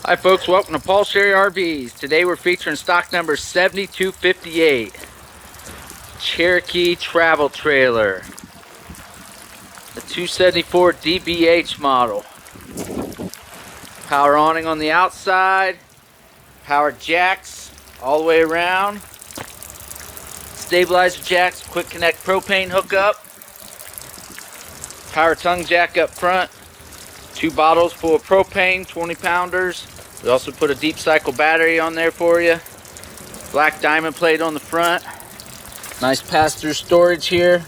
Hi folks, welcome to Paul Sherry RVs. Today we're featuring stock number 7258. Cherokee travel trailer. The 274 DBH model. Power awning on the outside. Power jacks all the way around. Stabilizer jacks, quick connect propane hookup. Power tongue jack up front. 2 bottles full of propane, 20 pounders. We also put a deep cycle battery on there for you. Black diamond plate on the front. Nice pass-through storage here.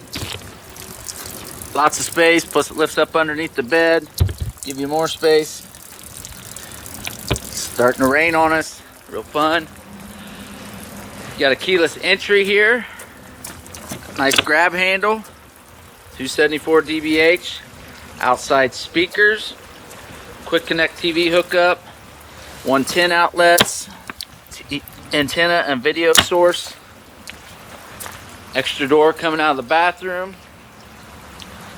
Lots of space, plus it lifts up underneath the bed. Give you more space. It's starting to rain on us. Real fun. You got a keyless entry here. Nice grab handle. 274 DBH. Outside speakers. Quick connect TV hookup. 110 outlets. Antenna and video source. Extra door coming out of the bathroom.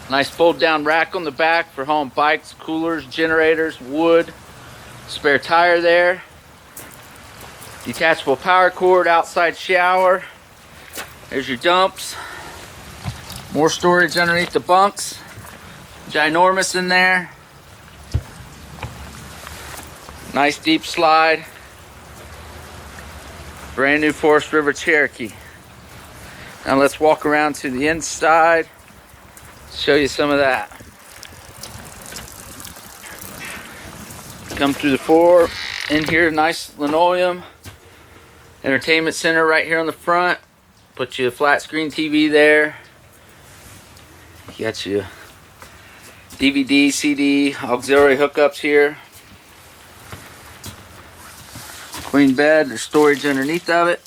Nice fold down rack on the back for hauling bikes, coolers, generators, wood. Spare tire there. Detachable power cord, outside shower. There's your dumps. More storage underneath the bunks. Ginormous in there. Nice deep slide. Brand new Forest River Cherokee. Now let's walk around to the inside. Show you some of that. Come through the floor. In here, nice linoleum. Entertainment center right here on the front. Put you a flat screen TV there. You got you DVD, CD, auxiliary hookups here. Queen bed, there's storage underneath of it.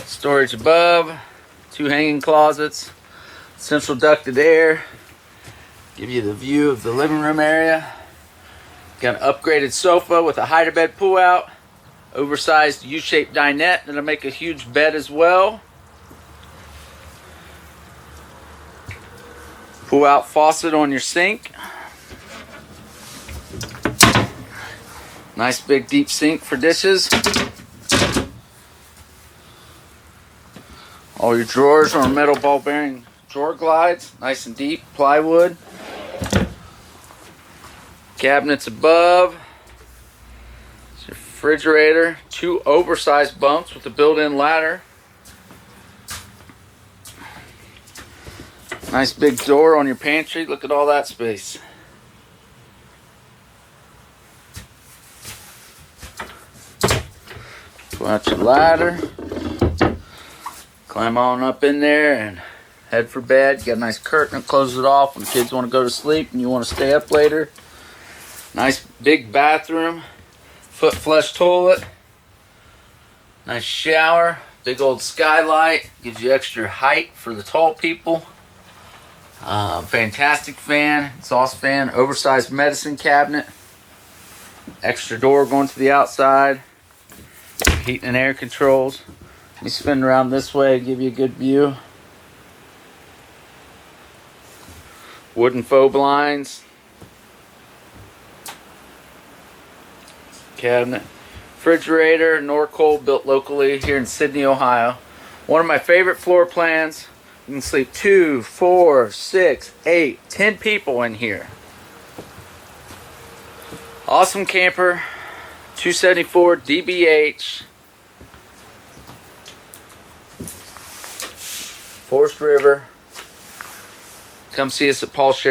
Storage above, 2 hanging closets, central ducted air. Give you the view of the living room area. Got an upgraded sofa with a hide bed pull out. Oversized U-shaped dinette that'll make a huge bed as well. Pull out faucet on your sink. Nice big deep sink for dishes. All your drawers are metal ball bearing drawer glides. Nice and deep, plywood. Cabinets above. It's your refrigerator. 2 oversized bunks with a built-in ladder. Nice big door on your pantry. Look at all that space. Pull out your ladder. Climb on up in there and head for bed. Got a nice curtain that closes it off when the kids want to go to sleep and you want to stay up later. Nice big bathroom. Foot flush toilet. Nice shower. Big old skylight. Gives you extra height for the tall people. Fantastic fan, exhaust fan, oversized medicine cabinet, extra door going to the outside, heating and air controls. Let me spin around this way, give you a good view. Wooden faux blinds, cabinet, refrigerator, Norcold, built locally here in Sydney, Ohio. One of my favorite floor plans. You can sleep 2, 4, 6, 8, 10 people in here. Awesome camper. 274 DBH. Forest River. Come see us at Paul Sherry.